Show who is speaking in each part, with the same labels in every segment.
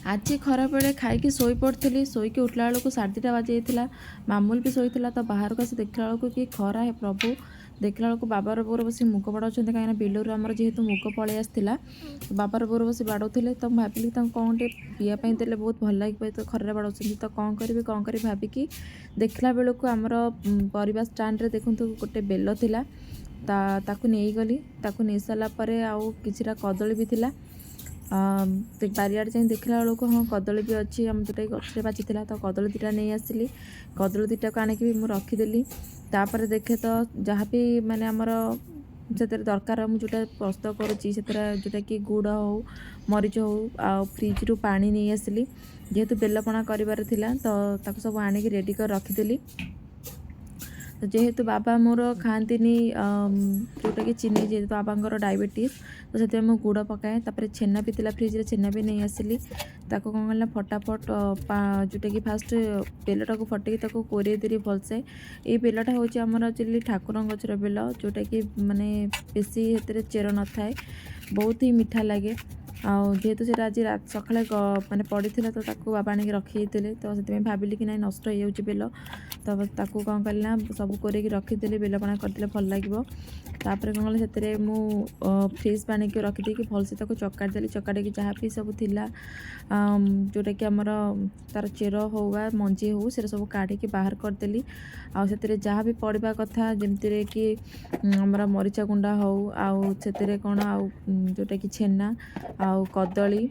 Speaker 1: आज खराबेले खाई शोई पड़ी शोक उठला बेलू 2:30 बाजी जाता। मामूल भी शोला तो बाहर को आसी देखला बेलू कि खरा है प्रभु। देखला बेलू बाबार बोर बस मुग बाड़ाऊँ कहीं बिलर आमर जेहेतु मुग पलि आसाला बाबार बोर बस बाड़ौले तो भाविली कौन टे पीवाई देले बहुत भल लगे तो खर बाड़ाऊँ तो कौन करी भाविकी देखला बेलू आमर परिवा स्टाण्ड देखूँ गोटे बेल थिला ताकू नहीं गली ताकू नहीं सारापर आउ किछिटा कदली भी थिला बारियाड़ जाए देखला बेलू हाँ कदली भी अच्छी आम जोटा गछे बाची तो कदली दुटा नहीं आसली कदली दुटा को आणिक भी मुझे रखीदेली तापर देखे तो जहाँ भी माने आमर से दरकार मुझे प्रस्तुत करुँची जोटा कि गुड़ हो मरीच हो आ फ्रिज रू पानी नहीं आसली जेहेतु बेलपणा कर तो सब आणिक रेडी कर रखीदेली। तो जेहेतु बाबा मोर खाती जोटा कि चीनी जेहेतु बाबा डायबिटीज तो से गुड़ पकाए तापर छेना भी थिला फ्रिज रे छेना भी नहीं आसली ताको कौन कला फटाफट जोटा कि फास्ट बेलटा को फटेकी ताको कोरे देरी भलसे ये बेलटा हूँ आमर एक्चुअली ठाकुर गचर बेल जोटा कि माने बेसी चेर न थाए बहुत ही मीठा लगे जेहेतु से आज सका माने पड़ी तो बाबा आने रखी तो से भाविली कि ना नष्ट हो जाऊँगी बेल तो कौन कला सब कोरेक रखीदेली बेलपणा करदे भल लगे तापर कौन कल से फ्रिज पानी की रखीदे कि भलसे चकाड़ी चकाड़ी जहाँ भी सब थिला जोटा कि आमर तार चेर हो मंजी हो से सब काढ़ी बाहर करदेली से जहाँ भी पड़ा कथा जमती कि आमर मरीचा गुंडा हो आउ से कौन आउ जोटा कि छेना आउ कदली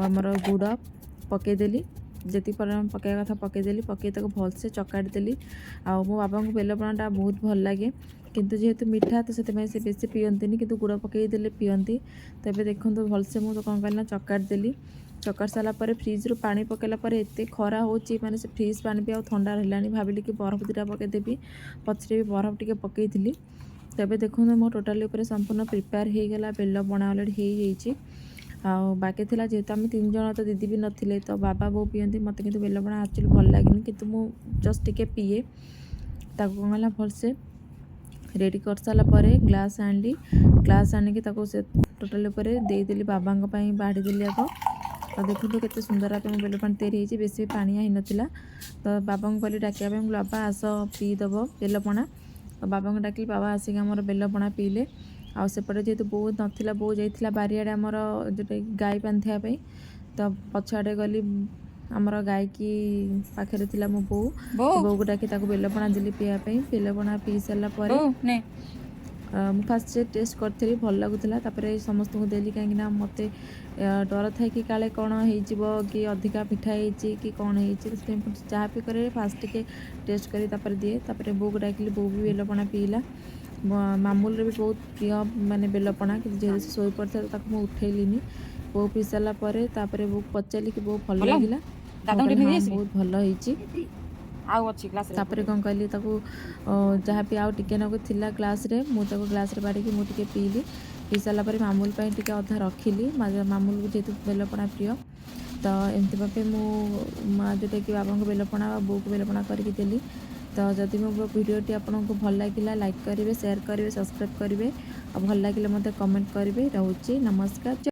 Speaker 1: आमर गुड़ पकईदेली जी परिमाण पकड़ा कथा पकईदेली पकई भलसे चकाड़ी आ मो बाबा को बेलपणाटा बहुत भल लगे किंतु जेहेतु मीठा तो से बेसी पीयंती किंतु गुड़ पकईदेले पीयंती तो ये देखो भलसे मुझे कौन कल चकाड़ी चकाड़ सारापर फ्रिज रू पानी पकईला एत खरा हो माने से फ्रिज पानी भी आ ठंडा रहा भाविली कि बरफ दुटा पकईदेवी पचरे भी बरफ टी पकई तेज देखो मो टोटाली संपूर्ण प्रिपेयर हो गला बेल बना अलरेडी हो बाकी थिला जेहेतु आम 3 जन तो दीदी भी नथिले तो बाबा बो पीयंती मत कि बेलपणा एक्चुअली भल लगे कि मु जस्ट टिके पीए ताको गला भलसे रेडी कर सारापर ग्लास आनी ग्लास आणिकी से टोटाली देदेली बाबा बाढ़ीदेली आग तो देखो केते सुंदर आप बेलपणा तैयारी होती बेसी पानिया ही नाला तो बाबा को कहली डाकिया बाबा आस पीदब बेलपणा तो बाबा को डाकिली बाबा आसिक आमर बेलपणा पीले आ सेपटे जेहेतु बो नाला बो जाइला बारियाड़े आमर जोटा गाई बांधियापाई तो पछाड़े गली आमर गाय की पाखे थिला मो बो बो को डाकी बेलपणा देली पीवाई बेलपणा पी सारापर मुझे फास्ट टेस्ट करी भल लगुला समस्त को देली कहीं मत डर थाए कि काले कौन हो कि अधिका मिठा हो कि कौन हो जहाँ भी करे फास्ट टे टेस्ट कर दिए तापर बो को डाकिली बो भी बेलपणा पीला मामूल भी बहुत प्रिय माने बेलपणा कि जेहेतु शोई पड़ता तो मुझे उठेली बो पी सारापर बो पचारि कि बो भल लगे बहुत भल तापर कौन कहली जहाँ भी आउ टिके नक थिला ग्लास रे मुझे ग्लास रे बाड़ी मुझे पीली पी सारापर मामूल टिके अधा रखिली मामूल को जेहेतु बेलपणा प्रिय तो एमती भावे मो जोटा कि बाबा को बेलपणा बो को बेलपणा करके देली तो जदि मो वीडियोटी आपको भल लगे लाइक करेंगे शेयर करेंगे सब्सक्राइब करेंगे और भल लगे मत कमेंट करेंगे रोचे नमस्कार।